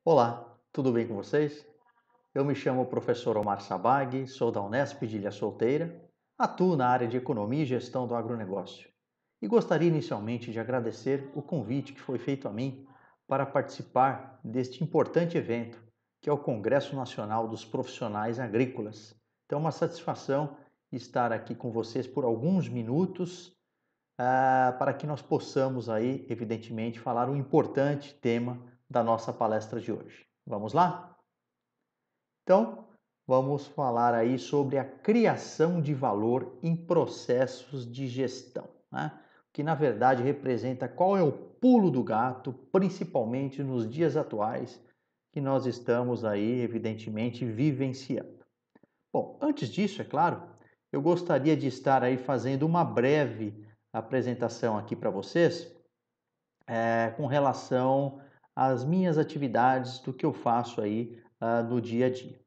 Olá, tudo bem com vocês? Eu me chamo professor Omar Sabag, sou da Unesp de Ilha Solteira, atuo na área de Economia e Gestão do Agronegócio e gostaria inicialmente de agradecer o convite que foi feito a mim para participar deste importante evento, que é o Congresso Nacional dos Profissionais Agrícolas. Então, é uma satisfação estar aqui com vocês por alguns minutos para que nós possamos aí, evidentemente, falar um importante tema da nossa palestra de hoje. Vamos lá? Então, vamos falar aí sobre a criação de valor em processos de gestão, né? Que na verdade representa qual é o pulo do gato, principalmente nos dias atuais que nós estamos aí, evidentemente, vivenciando. Bom, antes disso, é claro, eu gostaria de estar aí fazendo uma breve apresentação aqui para vocês, com relação às minhas atividades, do que eu faço aí no dia a dia.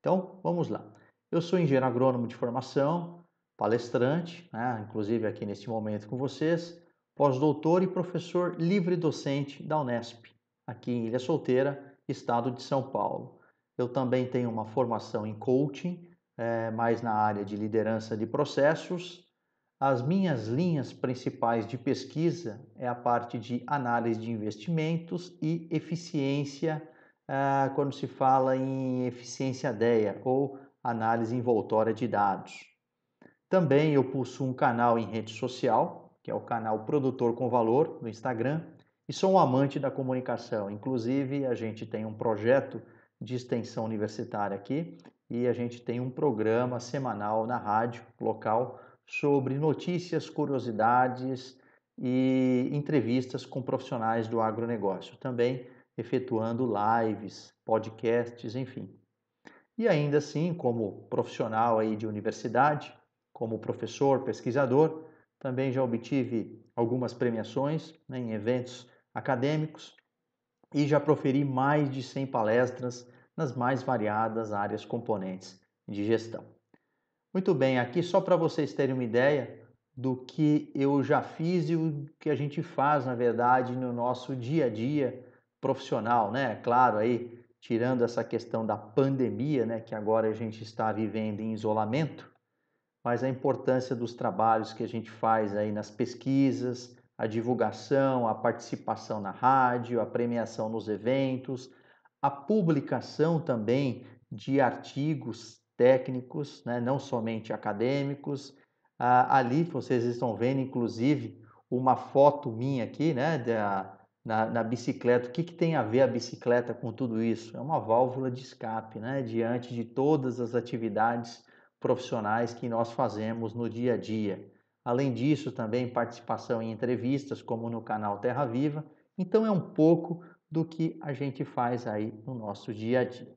Então, vamos lá. Eu sou engenheiro agrônomo de formação, palestrante, né, inclusive aqui neste momento com vocês, pós-doutor e professor livre docente da Unesp, aqui em Ilha Solteira, estado de São Paulo. Eu também tenho uma formação em coaching, mais na área de liderança de processos. As minhas linhas principais de pesquisa é a parte de análise de investimentos e eficiência, quando se fala em eficiência DEA ou análise envoltória de dados. Também eu possuo um canal em rede social, que é o canal Produtor com Valor no Instagram, e sou um amante da comunicação. Inclusive, a gente tem um projeto de extensão universitária aqui e a gente tem um programa semanal na rádio local sobre notícias, curiosidades e entrevistas com profissionais do agronegócio. Também efetuando lives, podcasts, enfim. E ainda assim, como profissional aí de universidade, como professor, pesquisador, também já obtive algumas premiações, né, em eventos acadêmicos e já proferi mais de 100 palestras nas mais variadas áreas componentes de gestão. Muito bem, aqui só para vocês terem uma ideia do que eu já fiz e o que a gente faz, na verdade, no nosso dia a dia profissional, né? Claro, aí tirando essa questão da pandemia, né, que agora a gente está vivendo em isolamento, mas a importância dos trabalhos que a gente faz aí nas pesquisas, a divulgação, a participação na rádio, a premiação nos eventos, a publicação também de artigos técnicos, né, não somente acadêmicos. Ali vocês estão vendo, inclusive, uma foto minha aqui, né, na bicicleta. O que tem a ver a bicicleta com tudo isso? É uma válvula de escape, né, diante de todas as atividades profissionais que nós fazemos no dia a dia. Além disso, também participação em entrevistas, como no canal Terra Viva. Então, é um pouco do que a gente faz aí no nosso dia a dia.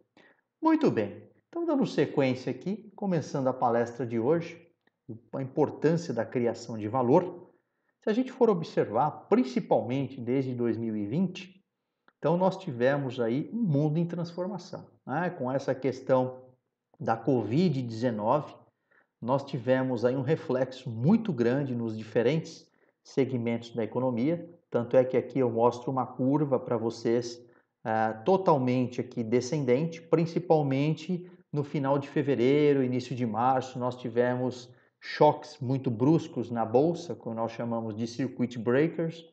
Muito bem, então dando sequência aqui, começando a palestra de hoje, a importância da criação de valor. Se a gente for observar, principalmente desde 2020, então nós tivemos aí um mundo em transformação, né? Com essa questão da Covid-19, nós tivemos aí um reflexo muito grande nos diferentes segmentos da economia, tanto é que aqui eu mostro uma curva para vocês totalmente aqui descendente, principalmente no final de fevereiro, início de março, nós tivemos choques muito bruscos na bolsa, que nós chamamos de circuit breakers,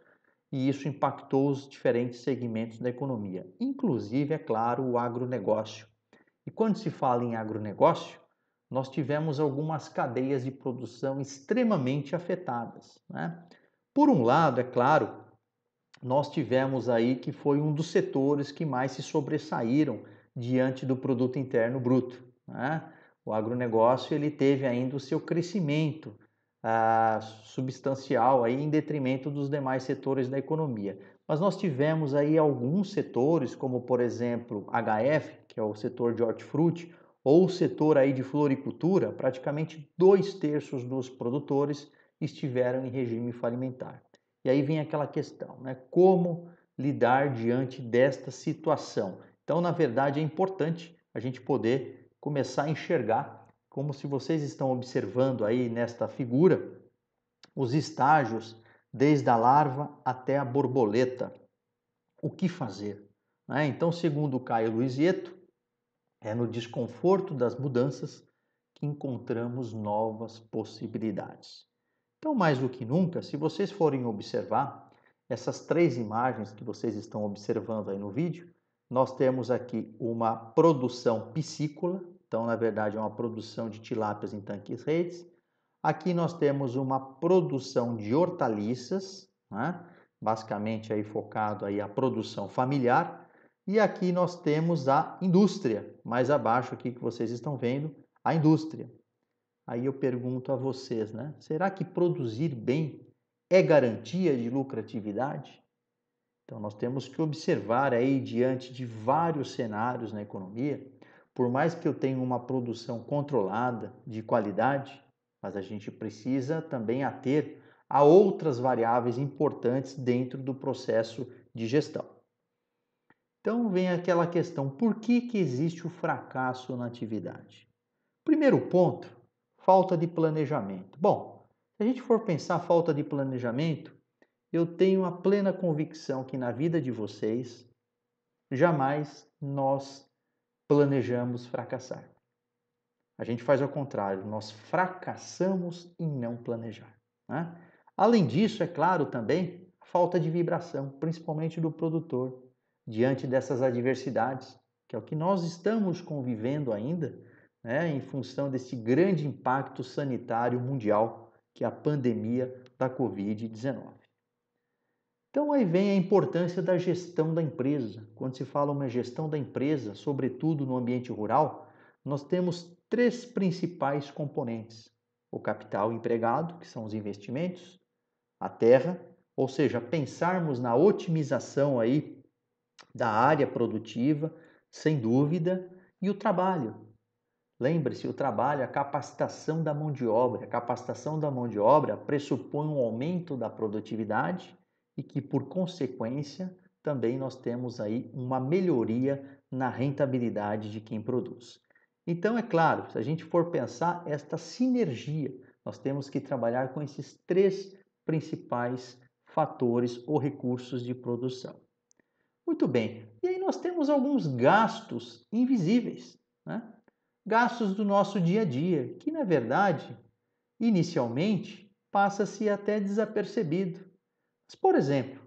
e isso impactou os diferentes segmentos da economia, inclusive, é claro, o agronegócio. E quando se fala em agronegócio, nós tivemos algumas cadeias de produção extremamente afetadas, né? Por um lado, é claro, nós tivemos aí que foi um dos setores que mais se sobressaíram diante do produto interno bruto, né? O agronegócio ele teve ainda o seu crescimento substancial aí em detrimento dos demais setores da economia. Mas nós tivemos aí alguns setores, como por exemplo HF, que é o setor de hortifruti, ou o setor aí de floricultura, praticamente 2/3 dos produtores estiveram em regime falimentar. E aí vem aquela questão, né? Como lidar diante desta situação? Então, na verdade, é importante a gente poder começar a enxergar, como se vocês estão observando aí nesta figura, os estágios desde a larva até a borboleta. O que fazer? né? Então, segundo Caio Luizieto, é no desconforto das mudanças que encontramos novas possibilidades. Então, mais do que nunca, se vocês forem observar essas três imagens que vocês estão observando aí no vídeo, nós temos aqui uma produção piscícola, então, na verdade, é uma produção de tilápias em tanques redes. Aqui nós temos uma produção de hortaliças, né? Basicamente aí focado aí a produção familiar. E aqui nós temos a indústria, mais abaixo aqui que vocês estão vendo, a indústria. Aí eu pergunto a vocês, né? Será que produzir bem é garantia de lucratividade? Então nós temos que observar aí diante de vários cenários na economia, por mais que eu tenha uma produção controlada de qualidade, mas a gente precisa também ater a outras variáveis importantes dentro do processo de gestão. Então vem aquela questão, por que existe o fracasso na atividade? Primeiro ponto, falta de planejamento. Bom, se a gente for pensar falta de planejamento, eu tenho a plena convicção que na vida de vocês, jamais nós planejamos fracassar. A gente faz ao contrário, nós fracassamos em não planejar, né? Além disso, é claro também, a falta de vibração, principalmente do produtor, diante dessas adversidades, que é o que nós estamos convivendo ainda, né, em função desse grande impacto sanitário mundial, que é a pandemia da Covid-19. Então aí vem a importância da gestão da empresa. Quando se fala uma gestão da empresa, sobretudo no ambiente rural, nós temos três principais componentes: o capital empregado, que são os investimentos, a terra, ou seja, pensarmos na otimização aí da área produtiva, sem dúvida, e o trabalho. Lembre-se, o trabalho, a capacitação da mão de obra. A capacitação da mão de obra pressupõe um aumento da produtividade e que, por consequência, também nós temos aí uma melhoria na rentabilidade de quem produz. Então, é claro, se a gente for pensar esta sinergia, nós temos que trabalhar com esses três principais fatores ou recursos de produção. Muito bem, e aí nós temos alguns gastos invisíveis, né? Gastos do nosso dia a dia, que na verdade, inicialmente, passa-se até desapercebido. Mas, por exemplo,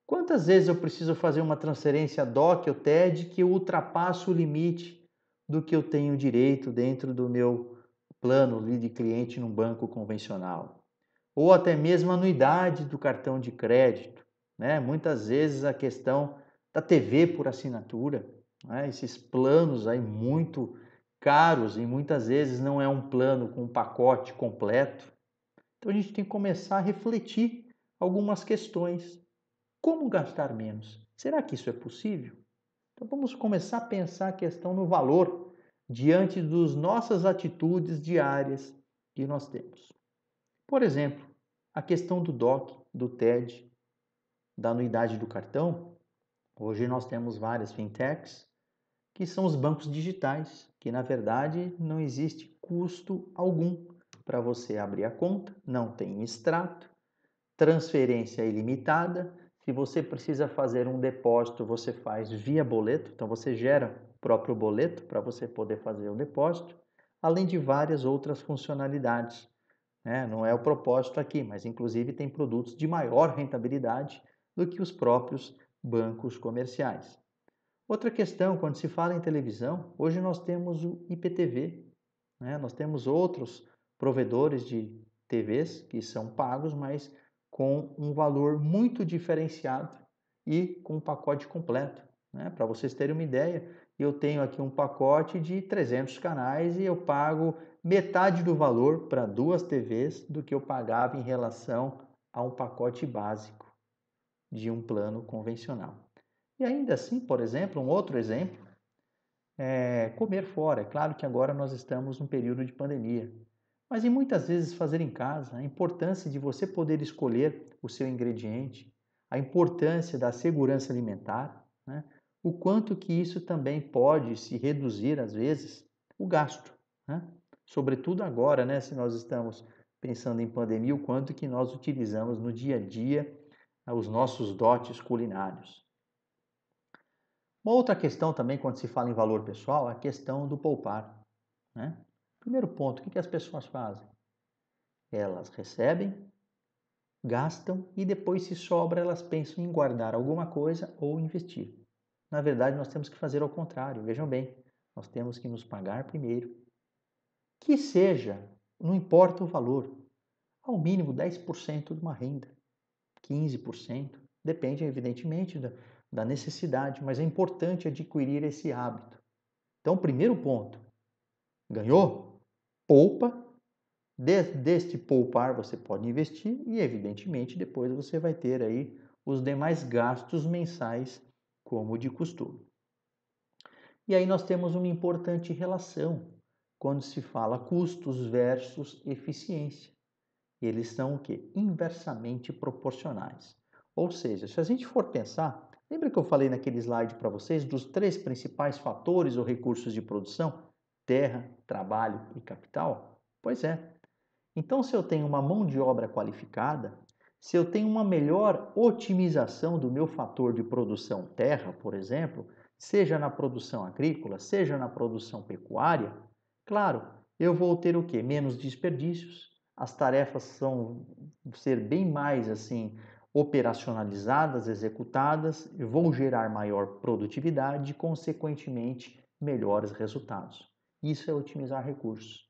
quantas vezes eu preciso fazer uma transferência DOC ou TED que eu ultrapasso o limite do que eu tenho direito dentro do meu plano de cliente num banco convencional? Ou até mesmo a anuidade do cartão de crédito, né? Muitas vezes a questão da TV por assinatura, né? Esses planos aí muito caros e muitas vezes não é um plano com um pacote completo. Então a gente tem que começar a refletir algumas questões. Como gastar menos? Será que isso é possível? Então vamos começar a pensar a questão no valor diante das nossas atitudes diárias que nós temos. Por exemplo, a questão do DOC, do TED, da anuidade do cartão. Hoje nós temos várias fintechs que são os bancos digitais, que na verdade não existe custo algum para você abrir a conta, não tem extrato, transferência ilimitada. Se você precisa fazer um depósito, você faz via boleto, então você gera o próprio boleto para você poder fazer o depósito, além de várias outras funcionalidades, né? Não é o propósito aqui, mas inclusive tem produtos de maior rentabilidade do que os próprios bancos comerciais. Outra questão, quando se fala em televisão, hoje nós temos o IPTV, né? Nós temos outros provedores de TVs que são pagos, mas com um valor muito diferenciado e com um pacote completo, né? Para vocês terem uma ideia, eu tenho aqui um pacote de 300 canais e eu pago metade do valor para duas TVs do que eu pagava em relação a um pacote básico de um plano convencional. E ainda assim, por exemplo, um outro exemplo é comer fora. É claro que agora nós estamos num período de pandemia, mas e muitas vezes fazer em casa, a importância de você poder escolher o seu ingrediente, a importância da segurança alimentar, né? O quanto que isso também pode se reduzir, às vezes, o gasto, né? Sobretudo agora, né, se nós estamos pensando em pandemia, o quanto que nós utilizamos no dia a dia os nossos dotes culinários. Uma outra questão também, quando se fala em valor pessoal, é a questão do poupar, né? Primeiro ponto, o que as pessoas fazem? Elas recebem, gastam e depois, se sobra, elas pensam em guardar alguma coisa ou investir. Na verdade, nós temos que fazer ao contrário. Vejam bem, nós temos que nos pagar primeiro. Que seja, não importa o valor, ao mínimo 10% de uma renda, 15%, depende evidentemente da necessidade, mas é importante adquirir esse hábito. Então, primeiro ponto, ganhou? Poupa. Deste poupar você pode investir e evidentemente depois você vai ter aí os demais gastos mensais como de costume. E aí nós temos uma importante relação quando se fala custos versus eficiência. Eles são o quê? Inversamente proporcionais. Ou seja, se a gente for pensar, lembra que eu falei naquele slide para vocês dos 3 principais fatores ou recursos de produção? Terra, trabalho e capital? Pois é. Então, se eu tenho uma mão de obra qualificada, se eu tenho uma melhor otimização do meu fator de produção terra, por exemplo, seja na produção agrícola, seja na produção pecuária, claro, eu vou ter o quê? Menos desperdícios, as tarefas vão ser bem mais assim operacionalizadas, executadas, vou gerar maior produtividade e, consequentemente, melhores resultados. Isso é otimizar recursos.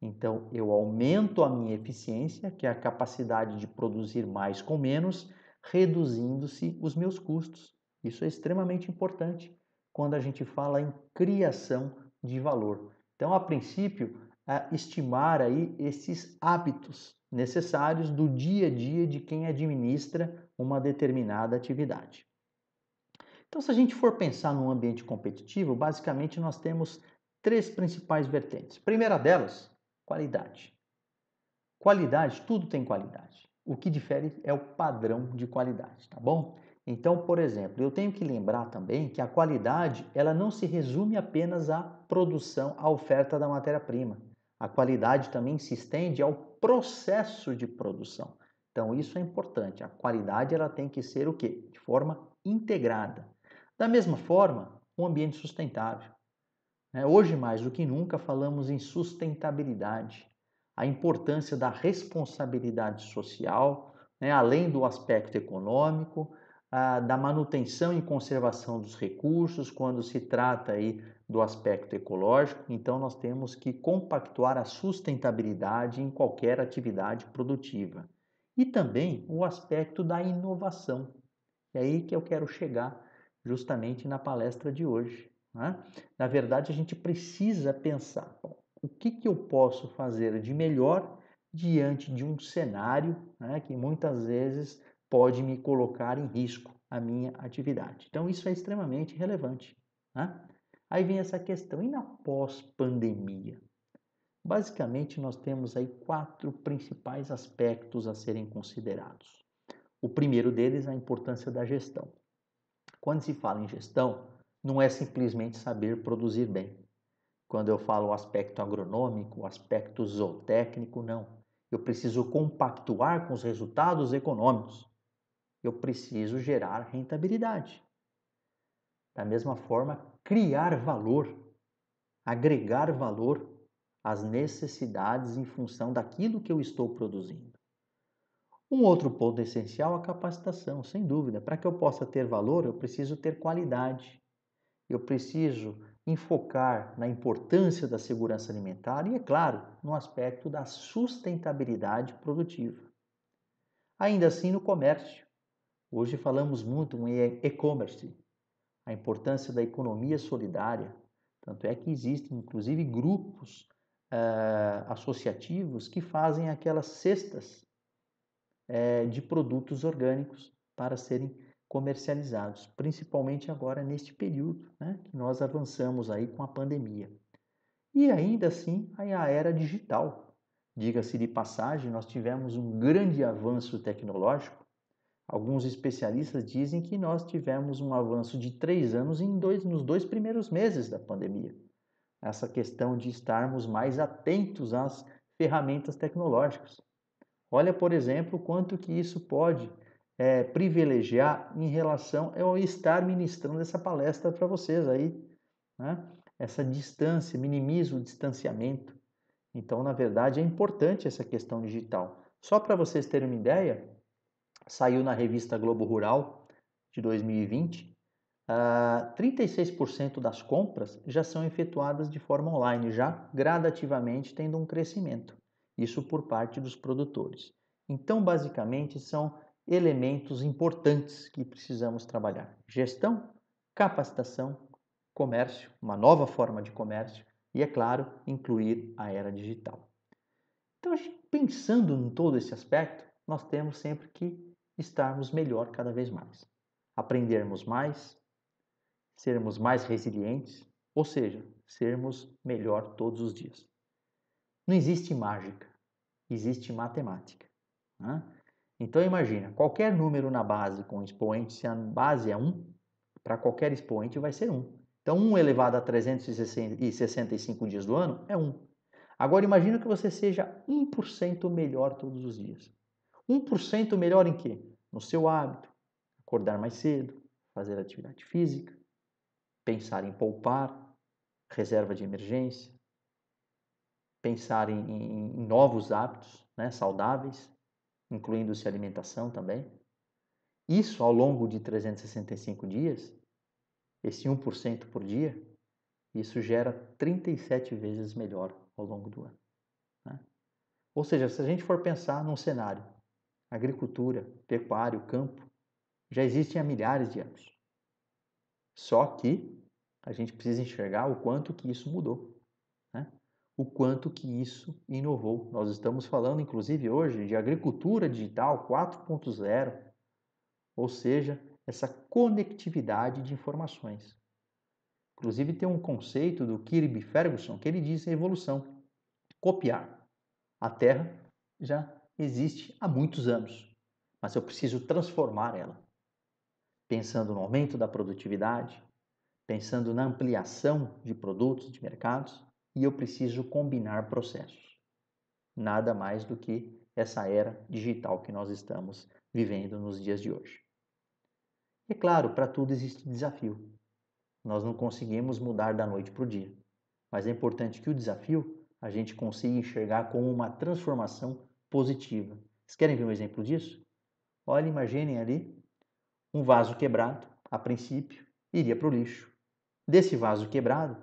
Então, eu aumento a minha eficiência, que é a capacidade de produzir mais com menos, reduzindo-se os meus custos. Isso é extremamente importante quando a gente fala em criação de valor. Então, a princípio, estimar aí esses hábitos necessários do dia a dia de quem administra uma determinada atividade. Então, se a gente for pensar num ambiente competitivo, basicamente nós temos 3 principais vertentes. Primeira delas, qualidade. Qualidade, tudo tem qualidade. O que difere é o padrão de qualidade, tá bom? Então, por exemplo, eu tenho que lembrar também que a qualidade, ela não se resume apenas à produção, à oferta da matéria-prima. A qualidade também se estende ao processo de produção. Então, isso é importante. A qualidade, ela tem que ser o quê? De forma integrada. Da mesma forma, um ambiente sustentável. Hoje, mais do que nunca, falamos em sustentabilidade, a importância da responsabilidade social, além do aspecto econômico, da manutenção e conservação dos recursos, quando se trata aí do aspecto ecológico. Então, nós temos que compactuar a sustentabilidade em qualquer atividade produtiva. E também o aspecto da inovação. É aí que eu quero chegar justamente na palestra de hoje. Né? Na verdade, a gente precisa pensar, bom, o que eu posso fazer de melhor diante de um cenário, né, que muitas vezes pode me colocar em risco a minha atividade. Então, isso é extremamente relevante. Né? Aí vem essa questão, e na pós-pandemia? Basicamente, nós temos aí 4 principais aspectos a serem considerados. O primeiro deles é a importância da gestão. Quando se fala em gestão, não é simplesmente saber produzir bem. Quando eu falo o aspecto agronômico, o aspecto zootécnico, não. Eu preciso compactuar com os resultados econômicos. Eu preciso gerar rentabilidade. Da mesma forma, criar valor, agregar valor às necessidades em função daquilo que eu estou produzindo. Um outro ponto essencial é a capacitação, sem dúvida. Para que eu possa ter valor, eu preciso ter qualidade. Eu preciso enfocar na importância da segurança alimentar e, é claro, no aspecto da sustentabilidade produtiva. Ainda assim, no comércio. Hoje falamos muito em e-commerce, a importância da economia solidária. Tanto é que existem, inclusive, grupos associativos que fazem aquelas cestas de produtos orgânicos para serem comercializados, principalmente agora neste período, né, que nós avançamos aí com a pandemia. E ainda assim, aí a era digital. Diga-se de passagem, nós tivemos um grande avanço tecnológico. Alguns especialistas dizem que nós tivemos um avanço de 3 anos nos 2 primeiros meses da pandemia. Essa questão de estarmos mais atentos às ferramentas tecnológicas. Olha, por exemplo, quanto que isso pode privilegiar em relação ao estar ministrando essa palestra para vocês aí, né? Essa distância, minimiza o distanciamento. Então, na verdade, é importante essa questão digital. Só para vocês terem uma ideia, saiu na revista Globo Rural de 2020, 36% das compras já são efetuadas de forma online, já gradativamente tendo um crescimento. Isso por parte dos produtores. Então, basicamente, são elementos importantes que precisamos trabalhar: gestão, capacitação, comércio, uma nova forma de comércio e, é claro, incluir a era digital. Então, pensando em todo esse aspecto, nós temos sempre que estarmos melhor cada vez mais. Aprendermos mais, sermos mais resilientes, ou seja, sermos melhor todos os dias. Não existe mágica, existe matemática, né? Então imagina, qualquer número na base com expoente, se a base é 1, para qualquer expoente vai ser 1. Então 1 elevado a 365 dias do ano é 1. Agora imagina que você seja 1% melhor todos os dias. 1% melhor em quê? No seu hábito, acordar mais cedo, fazer atividade física, pensar em poupar, reserva de emergência, pensar em novos hábitos, né, saudáveis, incluindo-se alimentação também. Isso ao longo de 365 dias, esse 1% por dia, isso gera 37 vezes melhor ao longo do ano, né? Ou seja, se a gente for pensar num cenário, agricultura, pecuário, campo, já existem há milhares de anos. Só que a gente precisa enxergar o quanto que isso mudou, né? O quanto que isso inovou. Nós estamos falando, inclusive, hoje de agricultura digital 4.0, ou seja, essa conectividade de informações. Inclusive, tem um conceito do Kirby Ferguson que ele diz evolução, copiar. A Terra já existe há muitos anos, mas eu preciso transformar ela, pensando no aumento da produtividade, pensando na ampliação de produtos, de mercados, e eu preciso combinar processos. Nada mais do que essa era digital que nós estamos vivendo nos dias de hoje. E claro, para tudo existe desafio. Nós não conseguimos mudar da noite para o dia, mas é importante que o desafio a gente consiga enxergar como uma transformação positiva. Vocês querem ver um exemplo disso? Olha, imaginem ali um vaso quebrado, a princípio, iria para o lixo. Desse vaso quebrado,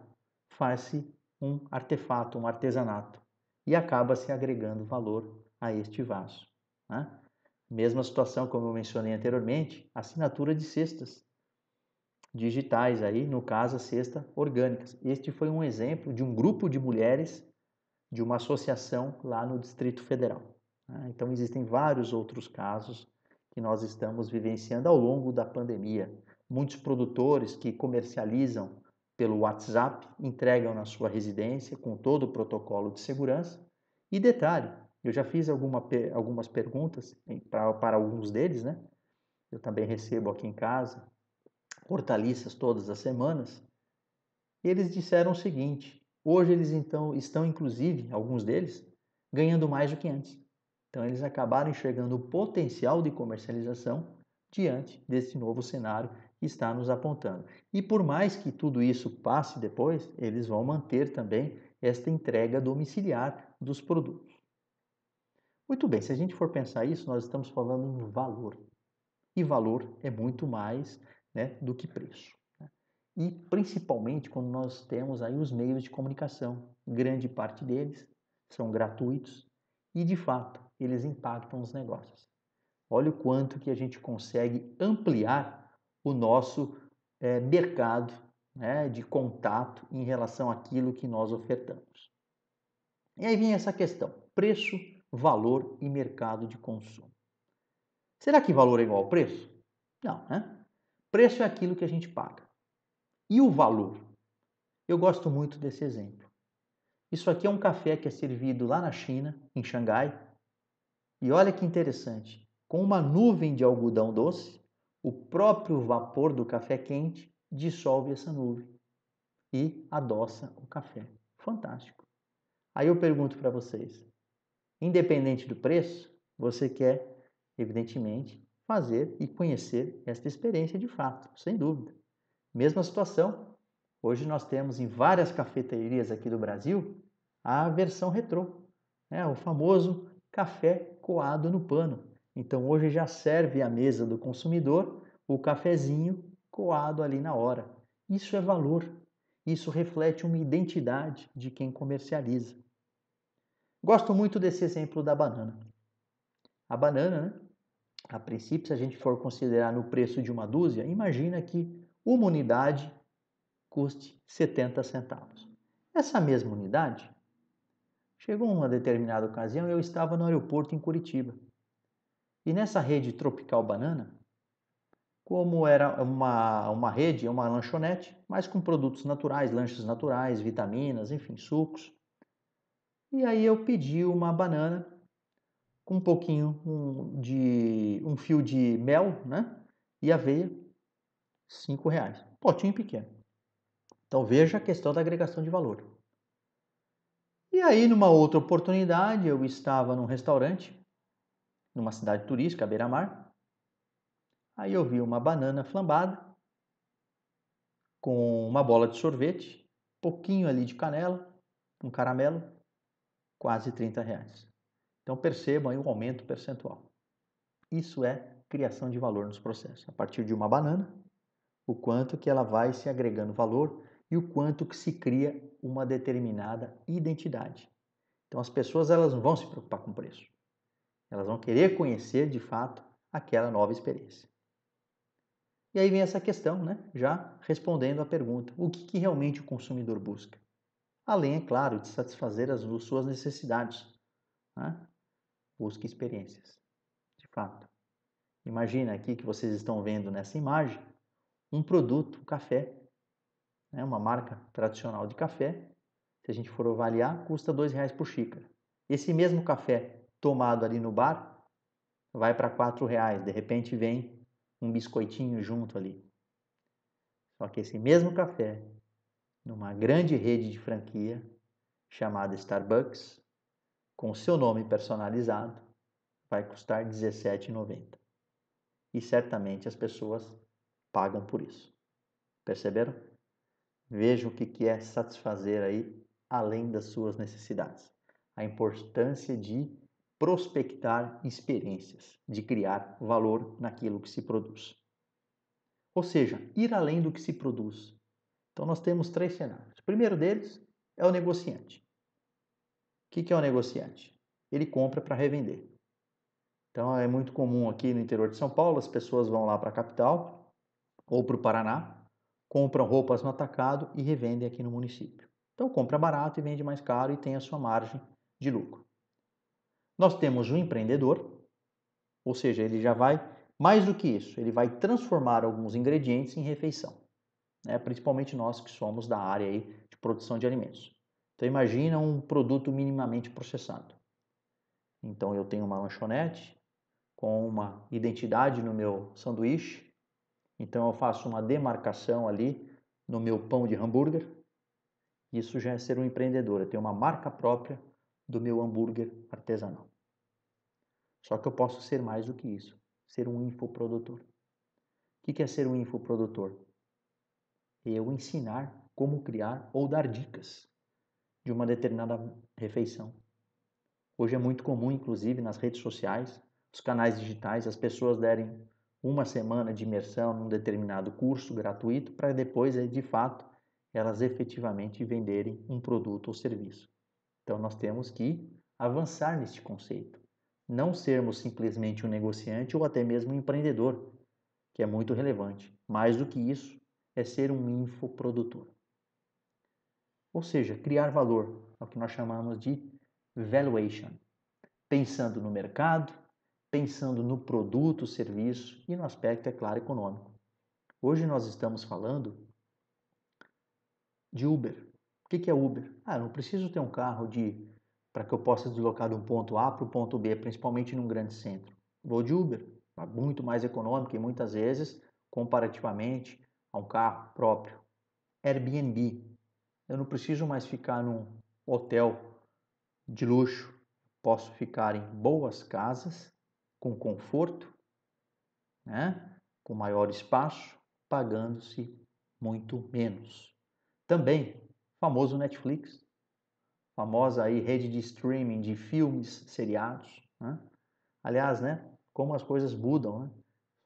faz-se um artefato, um artesanato, e acaba se agregando valor a este vaso, né? Mesma situação, como eu mencionei anteriormente, assinatura de cestas digitais, aí, no caso, a cesta orgânicas. Este foi um exemplo de um grupo de mulheres de uma associação lá no Distrito Federal, né? Então, existem vários outros casos que nós estamos vivenciando ao longo da pandemia. Muitos produtores que comercializam pelo WhatsApp entregam na sua residência com todo o protocolo de segurança. E detalhe, eu já fiz algumas perguntas para alguns deles, né? Eu também recebo aqui em casa hortaliças todas as semanas. E eles disseram o seguinte: hoje eles então estão, inclusive, alguns deles, ganhando mais do que antes. Então eles acabaram enxergando o potencial de comercialização diante desse novo cenário que está nos apontando. E por mais que tudo isso passe depois, eles vão manter também esta entrega domiciliar dos produtos. Muito bem, se a gente for pensar isso, nós estamos falando em valor. E valor é muito mais, né, do que preço. E principalmente quando nós temos aí os meios de comunicação. Grande parte deles são gratuitos e, de fato, eles impactam os negócios. Olha o quanto que a gente consegue ampliar o nosso mercado, né, de contato em relação àquilo que nós ofertamos. E aí vem essa questão: preço, valor e mercado de consumo. Será que valor é igual ao preço? Não, né? Preço é aquilo que a gente paga. E o valor? Eu gosto muito desse exemplo. Isso aqui é um café que é servido lá na China, em Xangai. E olha que interessante, com uma nuvem de algodão doce, o próprio vapor do café quente dissolve essa nuvem e adoça o café. Fantástico. Aí eu pergunto para vocês, independente do preço, você quer, evidentemente, fazer e conhecer esta experiência de fato, sem dúvida. Mesma situação, hoje nós temos em várias cafeterias aqui do Brasil a versão retrô, né? O famoso café coado no pano. Então hoje já serve à mesa do consumidor o cafezinho coado ali na hora. Isso é valor, isso reflete uma identidade de quem comercializa. Gosto muito desse exemplo da banana. A banana, né? A princípio, se a gente for considerar no preço de uma dúzia, imagina que uma unidade custe 70 centavos. Essa mesma unidade, chegou uma determinada ocasião, eu estava no aeroporto em Curitiba. E nessa rede Tropical Banana, como era uma rede, uma lanchonete, mas com produtos naturais, lanches naturais, vitaminas, enfim, sucos. E aí eu pedi uma banana com um pouquinho de um fio de mel, né? E aveia, R$ 5. Potinho pequeno. Então veja a questão da agregação de valor. E aí, numa outra oportunidade, eu estava num restaurante, numa cidade turística, à beira-mar. Aí eu vi uma banana flambada com uma bola de sorvete, pouquinho ali de canela, um caramelo, quase R$ 30. Então percebam aí o aumento percentual. Isso é criação de valor nos processos. A partir de uma banana, o quanto que ela vai se agregando valor e o quanto que se cria uma determinada identidade. Então as pessoas elas não vão se preocupar com o preço. Elas vão querer conhecer de fato aquela nova experiência. E aí vem essa questão, né? Já respondendo à pergunta, o que realmente o consumidor busca? Além, é claro, de satisfazer as suas necessidades, né? Busca experiências, de fato. Imagina aqui que vocês estão vendo nessa imagem um produto, um café, né? Uma marca tradicional de café. Se a gente for avaliar, custa R$ 2 por xícara. Esse mesmo café tomado ali no bar vai para R$ 4. De repente vem um biscoitinho junto ali. Só que esse mesmo café, numa grande rede de franquia chamada Starbucks, com o seu nome personalizado, vai custar R$ 17,90. E certamente as pessoas pagam por isso. Perceberam? Vejam o que é satisfazer aí além das suas necessidades. A importância de prospectar experiências, de criar valor naquilo que se produz. Ou seja, ir além do que se produz. Então nós temos 3 cenários. O primeiro deles é o negociante. O que é o negociante? Ele compra para revender. Então é muito comum aqui no interior de São Paulo, as pessoas vão lá para a capital ou para o Paraná, compram roupas no atacado e revendem aqui no município. Então compra barato e vende mais caro e tem a sua margem de lucro. Nós temos o empreendedor, ou seja, ele já vai, mais do que isso, ele vai transformar alguns ingredientes em refeição, né? Principalmente nós que somos da área aí de produção de alimentos. Então imagina um produto minimamente processado. Então eu tenho uma lanchonete com uma identidade no meu sanduíche, então eu faço uma demarcação ali no meu pão de hambúrguer. Isso já é ser um empreendedor, eu tenho uma marca própria do meu hambúrguer artesanal. Só que eu posso ser mais do que isso, ser um infoprodutor. O que é ser um infoprodutor? Eu ensinar como criar ou dar dicas de uma determinada refeição. Hoje é muito comum, inclusive nas redes sociais, os canais digitais, as pessoas derem uma semana de imersão num determinado curso gratuito para depois, de fato, elas efetivamente venderem um produto ou serviço. Então nós temos que avançar neste conceito. Não sermos simplesmente um negociante ou até mesmo um empreendedor, que é muito relevante. Mais do que isso, é ser um infoprodutor. Ou seja, criar valor, é o que nós chamamos de valuation. Pensando no mercado, pensando no produto, serviço e no aspecto, é claro, econômico. Hoje nós estamos falando de Uber. O que é Uber? Eu não preciso ter um carro para que eu possa deslocar de um ponto A para o ponto B, principalmente num grande centro. Vou de Uber, muito mais econômico e muitas vezes comparativamente a um carro próprio. Airbnb. Eu não preciso mais ficar num hotel de luxo. Posso ficar em boas casas, com conforto, né? Com maior espaço, pagando-se muito menos. Também, famoso Netflix, famosa aí rede de streaming de filmes, seriados, né? Aliás, né? Como as coisas mudam, né?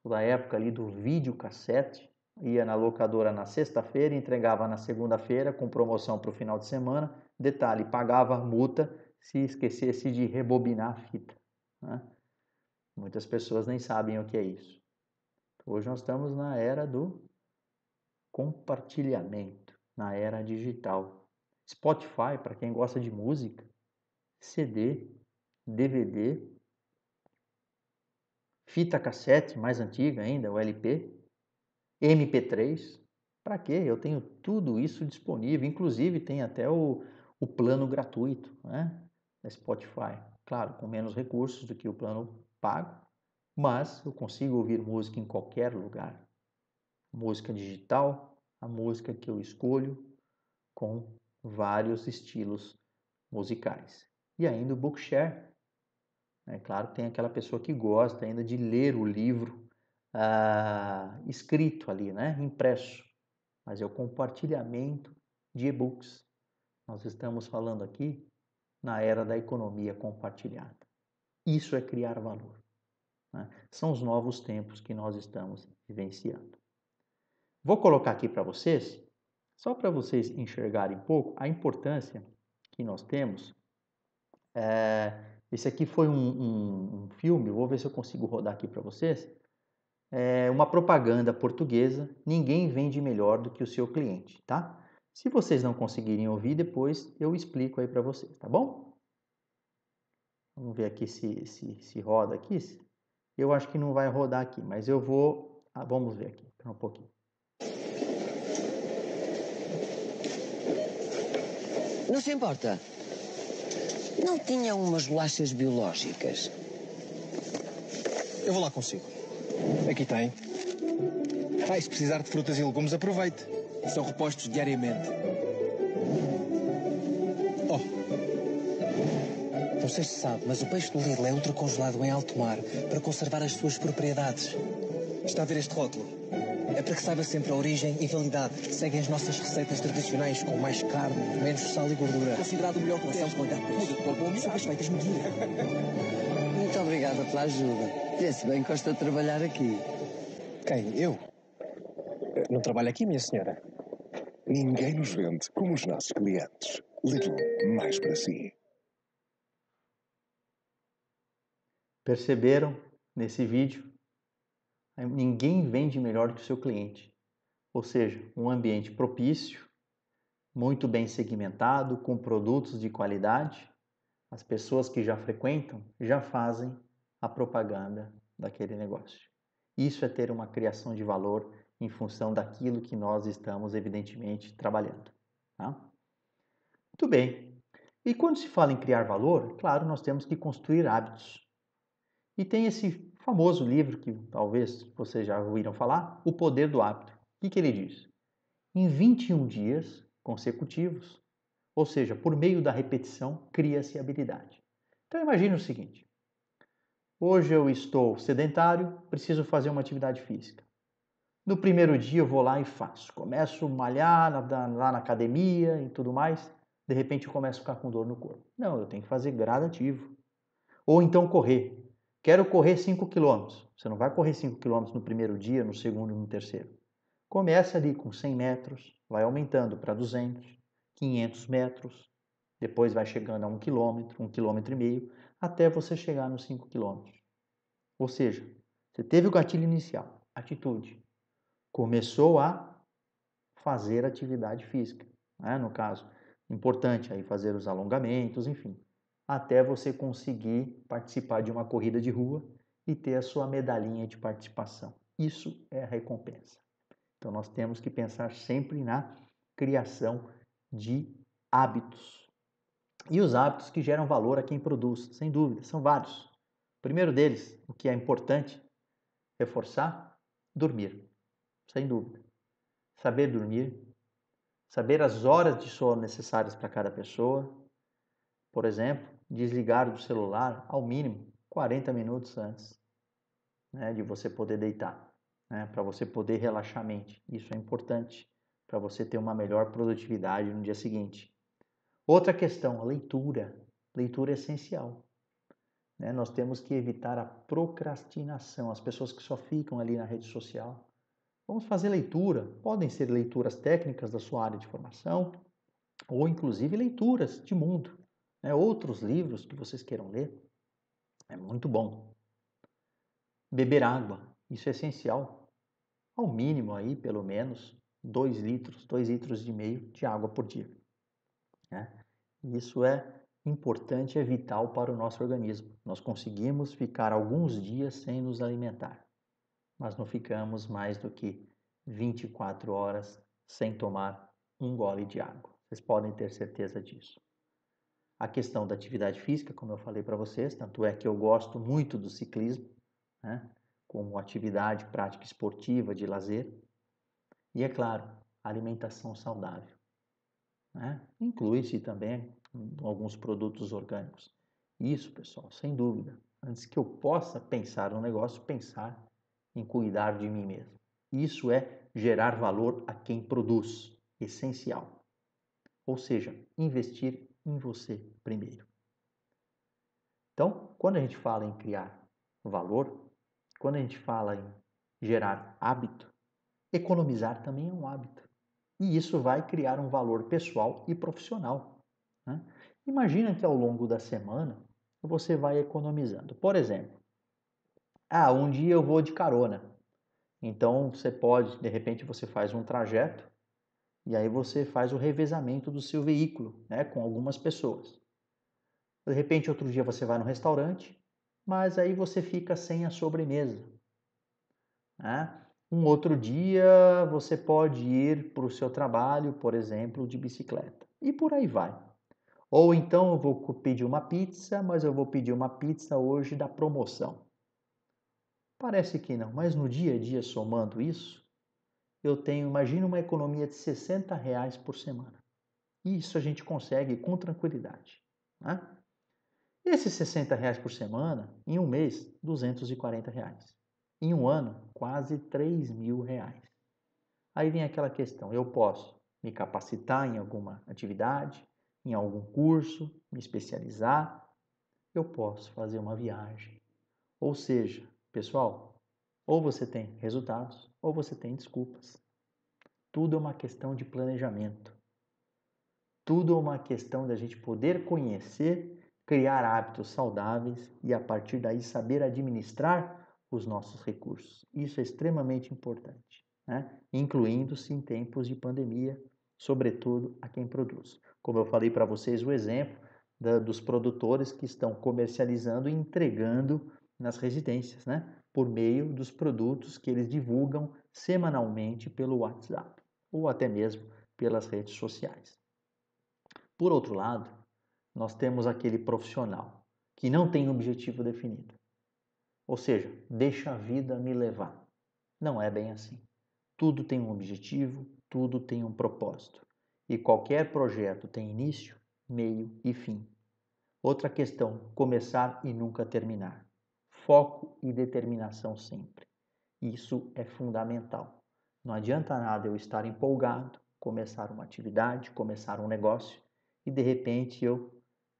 Da época ali do videocassete, ia na locadora na sexta-feira, entregava na segunda-feira com promoção para o final de semana. Detalhe, pagava multa se esquecesse de rebobinar a fita, né? Muitas pessoas nem sabem o que é isso. Hoje nós estamos na era do compartilhamento, na era digital. Spotify, para quem gosta de música, CD, DVD, fita cassete mais antiga ainda, o LP, MP3. Para quê? Eu tenho tudo isso disponível, inclusive tem até o plano gratuito, né? Da Spotify. Claro, com menos recursos do que o plano pago, mas eu consigo ouvir música em qualquer lugar. Música digital, a música que eu escolho, com vários estilos musicais. E ainda o Bookshare. É claro, tem aquela pessoa que gosta ainda de ler o livro escrito ali, né? Impresso. Mas é o compartilhamento de e-books. Nós estamos falando aqui na era da economia compartilhada. Isso é criar valor, né? São os novos tempos que nós estamos vivenciando. Vou colocar aqui para vocês, só para vocês enxergarem um pouco a importância que nós temos. Esse aqui foi um filme, vou ver se eu consigo rodar aqui para vocês. É uma propaganda portuguesa, ninguém vende melhor do que o seu cliente, tá? Se vocês não conseguirem ouvir, depois eu explico aí para vocês, tá bom? Vamos ver aqui se roda aqui. Eu acho que não vai rodar aqui, mas eu vou... vamos ver aqui, um pouquinho. Não se importa. Não tinha umas bolachas biológicas? Eu vou lá consigo. Aqui tem. E se precisar de frutas e legumes, aproveite. São repostos diariamente. Oh. Não sei se sabe, mas o peixe do Lidl é ultracongelado em alto mar para conservar as suas propriedades. Está a ver este rótulo? É para que saiba sempre a origem e validade. Seguem as nossas receitas tradicionais com mais carne, menos sal e gordura. Considerado o melhor coração de mangar peixe. Sopas feitas no dia. Muito obrigada pela ajuda. Vê-se bem que gosta de trabalhar aqui. Quem? Eu? Não trabalho aqui, minha senhora. Ninguém nos vende como os nossos clientes. Lidl, mais para si. Perceberam nesse vídeo? Ninguém vende melhor que o seu cliente. Ou seja, um ambiente propício, muito bem segmentado, com produtos de qualidade. As pessoas que já frequentam já fazem a propaganda daquele negócio. Isso é ter uma criação de valor em função daquilo que nós estamos, evidentemente, trabalhando. Tá? Muito bem. E quando se fala em criar valor, claro, nós temos que construir hábitos. E tem esse famoso livro que talvez vocês já ouviram falar, O Poder do Hábito. O que ele diz? Em 21 dias consecutivos, ou seja, por meio da repetição, cria-se habilidade. Então imagine o seguinte: hoje eu estou sedentário, preciso fazer uma atividade física. No primeiro dia eu vou lá e faço. Começo a malhar lá na academia e tudo mais. De repente eu começo a ficar com dor no corpo. Não, eu tenho que fazer gradativo. Ou então correr. Quero correr 5 quilômetros. Você não vai correr 5 quilômetros no primeiro dia, no segundo e no terceiro. Comece ali com 100 metros, vai aumentando para 200, 500 metros. Depois vai chegando a 1 quilômetro, 1,5 km, até você chegar nos 5 quilômetros. Ou seja, você teve o gatilho inicial, atitude. Começou a fazer atividade física, né? No caso, importante aí fazer os alongamentos, enfim, até você conseguir participar de uma corrida de rua e ter a sua medalhinha de participação. Isso é a recompensa. Então nós temos que pensar sempre na criação de hábitos. E os hábitos que geram valor a quem produz, sem dúvida, são vários. O primeiro deles, o que é importante reforçar, dormir, sem dúvida. Saber dormir, saber as horas de sono necessárias para cada pessoa. Por exemplo, desligar do celular ao mínimo 40 minutos antes né, de você poder deitar, né, para você poder relaxar a mente. Isso é importante para você ter uma melhor produtividade no dia seguinte. Outra questão, a leitura. Leitura é essencial, né? Nós temos que evitar a procrastinação, as pessoas que só ficam ali na rede social. Vamos fazer leitura, podem ser leituras técnicas da sua área de formação, ou inclusive leituras de mundo, né? Outros livros que vocês queiram ler, é muito bom. Beber água, isso é essencial, ao mínimo aí, pelo menos, 2 litros, 2,5 litros de água por dia, né? Isso é importante, é vital para o nosso organismo. Nós conseguimos ficar alguns dias sem nos alimentar, mas não ficamos mais do que 24 horas sem tomar um gole de água. Vocês podem ter certeza disso. A questão da atividade física, como eu falei para vocês, tanto é que eu gosto muito do ciclismo, né, como atividade prática esportiva de lazer. E é claro, alimentação saudável, né? Inclui-se também alguns produtos orgânicos. Isso, pessoal, sem dúvida. Antes que eu possa pensar no negócio, pensar em cuidar de mim mesmo. Isso é gerar valor a quem produz, essencial. Ou seja, investir em você primeiro. Então, quando a gente fala em criar valor, quando a gente fala em gerar hábito, economizar também é um hábito. E isso vai criar um valor pessoal e profissional, né? Imagina que ao longo da semana você vai economizando. Por exemplo, um dia eu vou de carona. Então você pode, de repente você faz um trajeto e aí você faz o revezamento do seu veículo, né, com algumas pessoas. De repente outro dia você vai no restaurante, mas aí você fica sem a sobremesa, né? Um outro dia você pode ir para o seu trabalho, por exemplo, de bicicleta. E por aí vai. Ou então eu vou pedir uma pizza, mas eu vou pedir uma pizza hoje da promoção. Parece que não, mas no dia a dia, somando isso, eu tenho, imagina uma economia de R$ 60 por semana. E isso a gente consegue com tranquilidade, né? Esses R$ 60 por semana, em um mês, R$ 240. Em um ano, quase R$ 3.000. Aí vem aquela questão, eu posso me capacitar em alguma atividade, em algum curso, me especializar, eu posso fazer uma viagem. Ou seja, pessoal, ou você tem resultados ou você tem desculpas. Tudo é uma questão de planejamento. Tudo é uma questão da gente poder conhecer, criar hábitos saudáveis e a partir daí saber administrar os nossos recursos. Isso é extremamente importante, né? Incluindo-se em tempos de pandemia, sobretudo a quem produz. Como eu falei para vocês, o exemplo dos produtores que estão comercializando e entregando nas residências, né? Por meio dos produtos que eles divulgam semanalmente pelo WhatsApp ou até mesmo pelas redes sociais. Por outro lado, nós temos aquele profissional que não tem objetivo definido. Ou seja, deixa a vida me levar. Não é bem assim. Tudo tem um objetivo, tudo tem um propósito. E qualquer projeto tem início, meio e fim. Outra questão, começar e nunca terminar. Foco e determinação sempre. Isso é fundamental. Não adianta nada eu estar empolgado, começar uma atividade, começar um negócio e de repente eu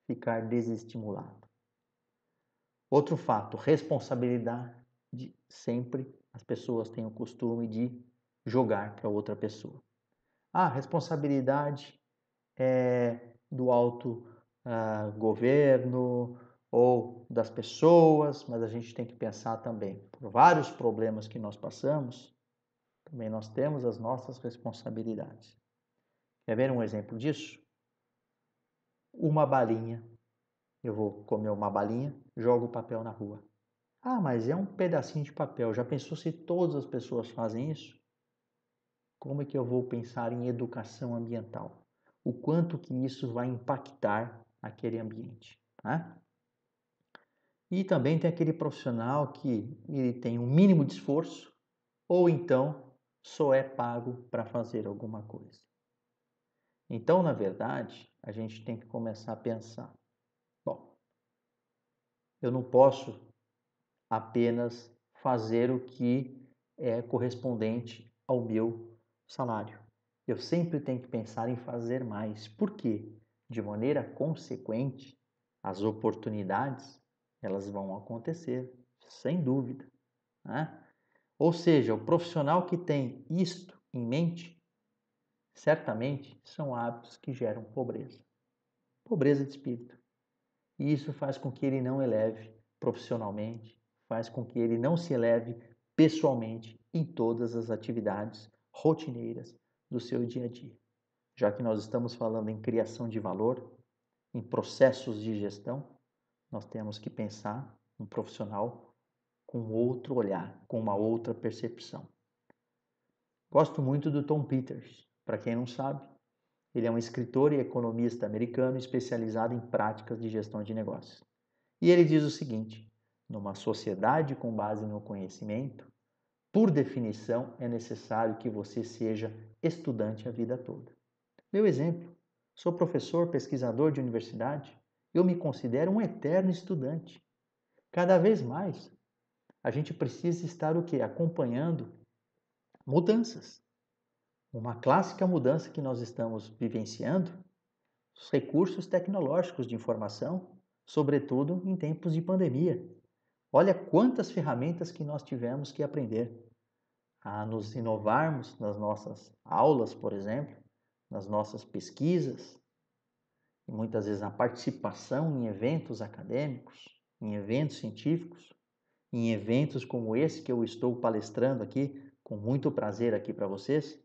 ficar desestimulado. Outro fato, responsabilidade. Sempre as pessoas têm o costume de jogar para outra pessoa. A responsabilidade é do alto governo ou das pessoas, mas a gente tem que pensar também, por vários problemas que nós passamos, também nós temos as nossas responsabilidades. Quer ver um exemplo disso? Uma balinha. Eu vou comer uma balinha, jogo o papel na rua. Mas é um pedacinho de papel. Já pensou se todas as pessoas fazem isso? Como é que eu vou pensar em educação ambiental? O quanto que isso vai impactar aquele ambiente, né? E também tem aquele profissional que ele tem um mínimo de esforço ou então só é pago para fazer alguma coisa. Então, na verdade, a gente tem que começar a pensar, bom, eu não posso apenas fazer o que é correspondente ao meu salário. Eu sempre tenho que pensar em fazer mais. Por quê? De maneira consequente, as oportunidades elas vão acontecer, sem dúvida, né? Ou seja, o profissional que tem isto em mente, certamente são hábitos que geram pobreza. Pobreza de espírito. E isso faz com que ele não eleve profissionalmente, faz com que ele não se eleve pessoalmente em todas as atividades rotineiras do seu dia a dia. Já que nós estamos falando em criação de valor, em processos de gestão, nós temos que pensar um profissional com outro olhar, com uma outra percepção. Gosto muito do Tom Peters. Para quem não sabe, ele é um escritor e economista americano especializado em práticas de gestão de negócios. E ele diz o seguinte: numa sociedade com base no conhecimento, por definição é necessário que você seja estudante a vida toda. Meu exemplo, sou professor, pesquisador de universidade, eu me considero um eterno estudante. Cada vez mais, a gente precisa estar o quê? Acompanhando mudanças. Uma clássica mudança que nós estamos vivenciando, os recursos tecnológicos de informação, sobretudo em tempos de pandemia. Olha quantas ferramentas que nós tivemos que aprender a nos inovarmos nas nossas aulas, por exemplo, nas nossas pesquisas, e muitas vezes na participação em eventos acadêmicos, em eventos científicos, em eventos como esse que eu estou palestrando aqui, com muito prazer aqui para vocês.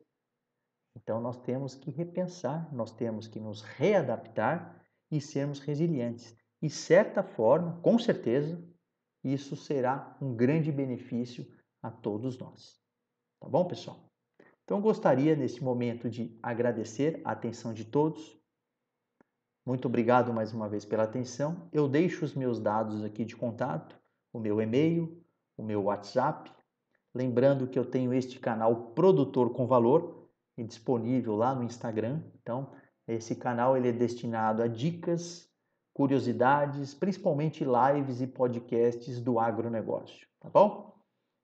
Então nós temos que repensar, nós temos que nos readaptar e sermos resilientes. E de certa forma, com certeza, isso será um grande benefício a todos nós. Tá bom, pessoal? Então gostaria nesse momento de agradecer a atenção de todos. Muito obrigado mais uma vez pela atenção. Eu deixo os meus dados aqui de contato, o meu e-mail, o meu WhatsApp. Lembrando que eu tenho este canal Produtor com Valor, disponível lá no Instagram. Então, esse canal ele é destinado a dicas, curiosidades, principalmente lives e podcasts do agronegócio, tá bom?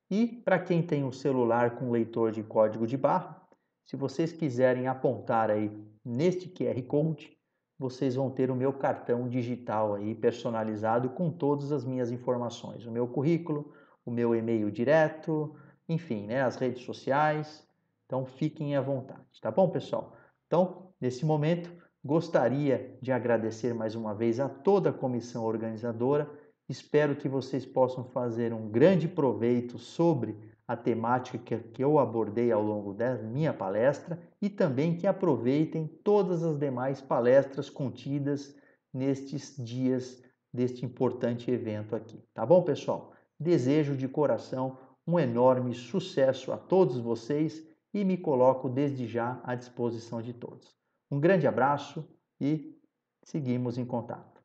E para quem tem um celular com leitor de código de barra, se vocês quiserem apontar aí neste QR Code, vocês vão ter o meu cartão digital aí personalizado com todas as minhas informações, o meu currículo, o meu e-mail direto, enfim, né, as redes sociais. Então fiquem à vontade, tá bom, pessoal? Então, nesse momento, gostaria de agradecer mais uma vez a toda a comissão organizadora. Espero que vocês possam fazer um grande proveito sobre a temática que eu abordei ao longo da minha palestra e também que aproveitem todas as demais palestras contidas nestes dias deste importante evento aqui. Tá bom, pessoal? Desejo de coração um enorme sucesso a todos vocês e me coloco desde já à disposição de todos. Um grande abraço e seguimos em contato.